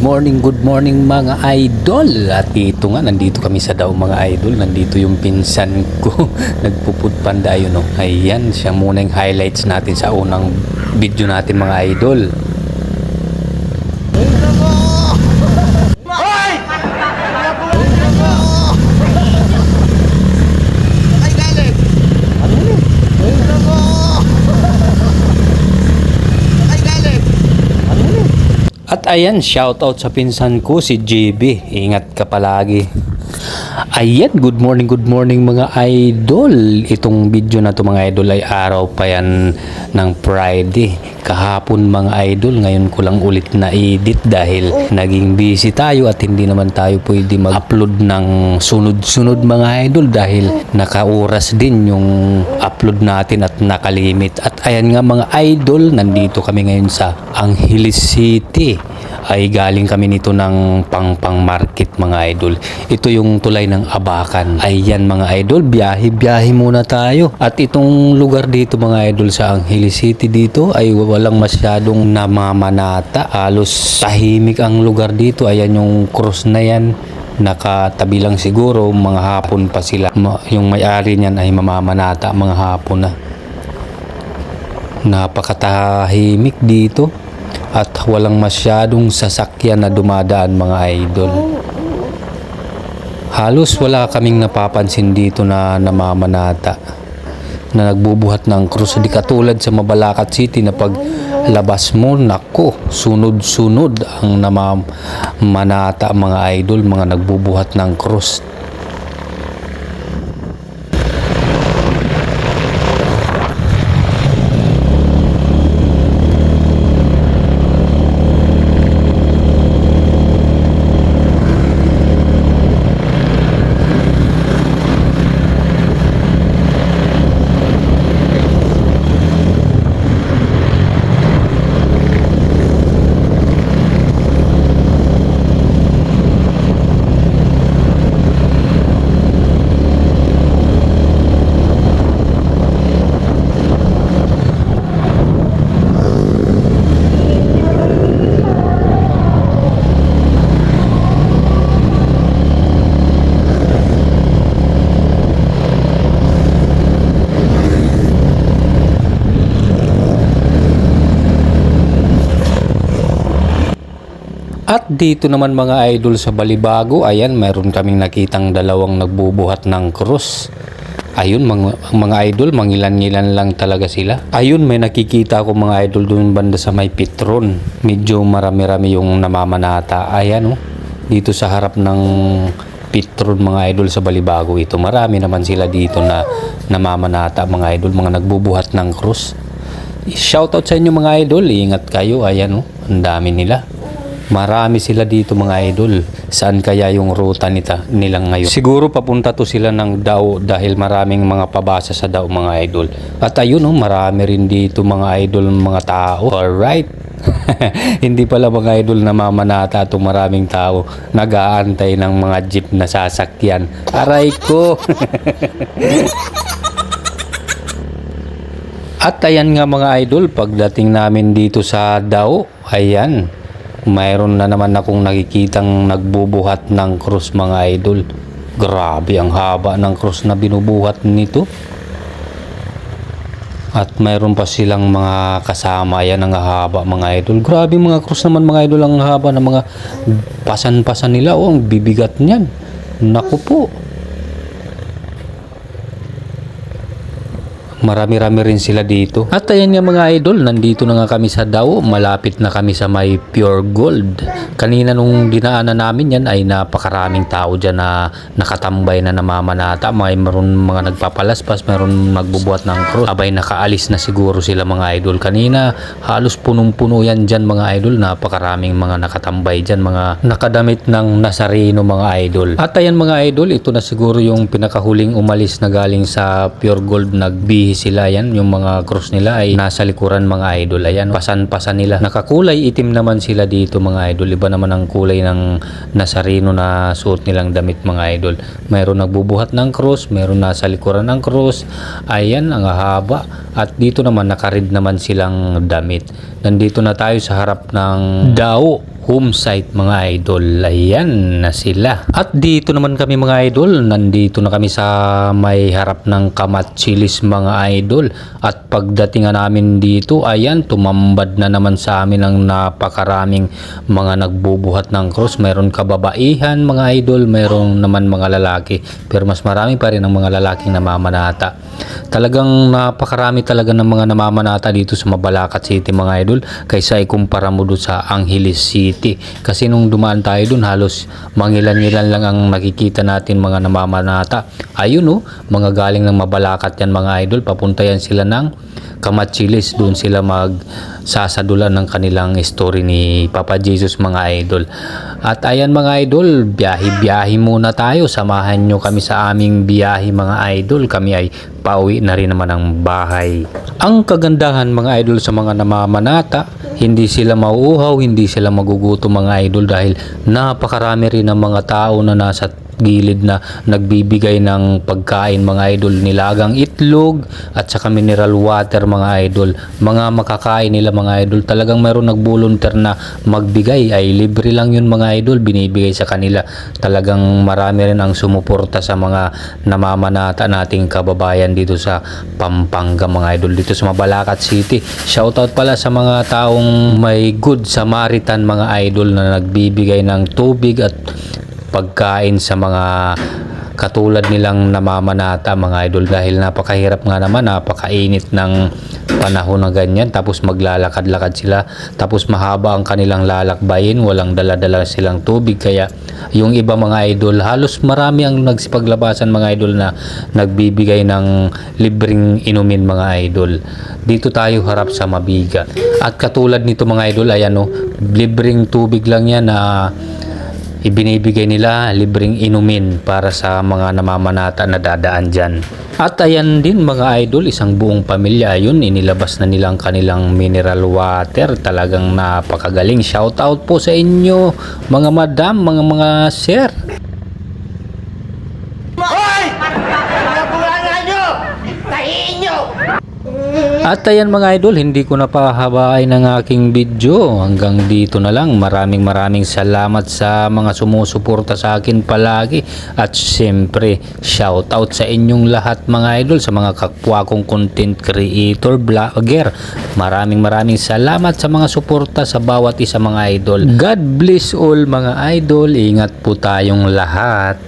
Good morning mga idol. At ito nga, nandito kami sa Dao mga idol. Nandito yung pinsan ko. Nagpupudpanda yun, no. Ayan, siya muna yung highlights natin sa unang video natin mga idol. At ayan, shoutout sa pinsan ko si JB. Ingat ka palagi. Ayan, good morning mga idol. Itong video na to mga idol ay araw pa yan ng Friday. Kahapon mga idol, ngayon ko lang ulit na edit dahil naging busy tayo at hindi naman tayo pwede mag-upload ng sunod-sunod mga idol dahil nakauras din yung upload natin at nakalimit. At ayan nga mga idol, nandito kami ngayon sa Angeles City. Ay galing kami nito ng pang market mga idol. Ito yung tulay ng Abakan. Ayan mga idol, biyahe muna tayo. At itong lugar dito mga idol sa Angeles City dito ay walang masyadong namamanata. Halos tahimik ang lugar dito. Ayan yung cross na yan. Nakatabi lang siguro, mga hapon pa sila. Yung may-ari niyan ay mamamanata mga hapon na. Napakatahimik dito. At walang masyadong sasakyan na dumadaan mga idol. Halos wala kaming napapansin dito na namamanata na nagbubuhat ng krus. Di katulad sa Mabalacat City na pag labas mo, nako, sunod-sunod ang namamanata mga idol, mga nagbubuhat ng krus. At dito naman mga idol sa Balibago, ayan, mayroon kaming nakitang dalawang nagbubuhat ng krus. Ayun, mga idol, mangilan-ngilan lang talaga sila. Ayun, may nakikita ko mga idol doon banda sa may Petron. Medyo marami-rami yung namamanata. Ayan, oh, dito sa harap ng Petron mga idol sa Balibago ito. Marami naman sila dito na namamanata mga idol, mga nagbubuhat ng krus. Shoutout sa inyo mga idol, ingat kayo. Ayan, oh, ang dami nila. Marami sila dito mga idol. Saan kaya yung ruta nilang ngayon? Siguro papunta to sila ng Dao dahil maraming mga pabasa sa Dao mga idol. At ayun, oh, marami rin dito mga idol, mga tao. Alright. Hindi pala mga idol na mamanata itong maraming tao. Nag-aantay ng mga jeep na sasakyan. Aray ko. At ayan nga mga idol, pagdating namin dito sa Dao, ayan, mayroon na naman akong nakikitang nagbubuhat ng krus mga idol. Grabe ang haba ng krus na binubuhat nito. At mayroon pa silang mga kasama. Yan ang haba mga idol. Grabe mga krus naman mga idol, ang haba ng mga pasan-pasan nila. Oh, ang bibigat niyan. Naku po. Marami-rami rin sila dito. At ayan nga mga idol, nandito na nga kami sa Dao. Malapit na kami sa may Pure Gold. Kanina nung dinaanan namin yan ay napakaraming tao dyan na nakatambay na namamanata. Mayroon mga nagpapalaspas, mayroon nagbubuhat ng cross. Abay nakaalis na siguro sila mga idol. Kanina halos punong-puno yan dyan mga idol. Napakaraming mga nakatambay dyan, mga nakadamit ng Nazareno mga idol. At ayan mga idol, ito na siguro yung pinakahuling umalis na galing sa Pure Gold. Nagbihis nagbibihis sila. Ayan, yung mga cross nila ay nasa likuran mga idol. Ayan, pasan-pasan nila. Nakakulay itim naman sila dito mga idol. Iba naman ang kulay ng Nazareno na suot nilang damit mga idol. Mayroon nagbubuhat ng cross, mayroon nasa likuran ng cross. Ayan, ang haba. At dito naman nakarid naman silang damit. Nandito na tayo sa harap ng Dao home site mga idol. Ayan na sila. At dito naman kami mga idol. Nandito na kami sa may harap ng Kamachilis mga idol. At pagdating namin dito, ayan, tumambad na naman sa amin ang napakaraming mga nagbubuhat ng cross. Mayroon kababaihan mga idol, mayroon naman mga lalaki. Pero mas marami pa rin ang mga lalaking namamanata. Talagang napakarami talaga ng mga namamanata dito sa Mabalacat City mga idol kaysa ikumpara mo doon sa Angeles City. Kasi nung dumaan tayo doon halos mangilan-ngilan lang ang nakikita natin mga namamanata. Ayun oh, mga galing ng Mabalacat yan mga idol, papunta yan sila ng Kamachilis, doon sila magsasadulan ng kanilang story ni Papa Jesus mga idol. At ayan mga idol, biyahe-biyahe muna tayo. Samahan nyo kami sa aming biyahe mga idol. Kami ay pauwi na rin naman ang bahay. Ang kagandahan mga idol sa mga namamanata, hindi sila mauuhaw, hindi sila magugutom mga idol dahil napakarami rin ng mga tao na nasa gilid na nagbibigay ng pagkain mga idol, nilagang itlog at saka mineral water mga idol, mga makakain nila mga idol. Talagang mayroon nag-volunteer na magbigay, ay libre lang yun mga idol, binibigay sa kanila. Talagang marami rin ang sumuporta sa mga namamanata nating kababayan dito sa Pampanga mga idol, dito sa Mabalacat City. Shoutout pala sa mga taong may Good Samaritan mga idol na nagbibigay ng tubig at pagkain sa mga katulad nilang namamanata mga idol, dahil napakahirap nga naman, napakainit ng panahon na ganyan, tapos maglalakad-lakad sila, tapos mahaba ang kanilang lalakbayin, walang dala-dala silang tubig. Kaya yung iba mga idol, halos marami ang nagsipaglabasan mga idol na nagbibigay ng libreng inumin mga idol. Dito tayo harap sa Mabiga. At katulad nito mga idol, ayan o, libreng tubig lang yan na ibinibigay nila, libreng inumin para sa mga namamanata na dadaan dyan. At ayan din mga idol, isang buong pamilya, ayun, inilabas na nilang kanilang mineral water. Talagang napakagaling. Shout out po sa inyo mga madam, mga sir. Hoy! Nabulangan nyo! Tahiin nyo! At ayan mga idol, hindi ko na pahabain ang aking video. Hanggang dito na lang. Maraming salamat sa mga sumusuporta sa akin palagi. At siyempre, shoutout sa inyong lahat mga idol, sa mga kapwa kong content creator, vlogger. Maraming salamat sa mga suporta sa bawat isa mga idol. God bless all mga idol. Ingat po tayong lahat.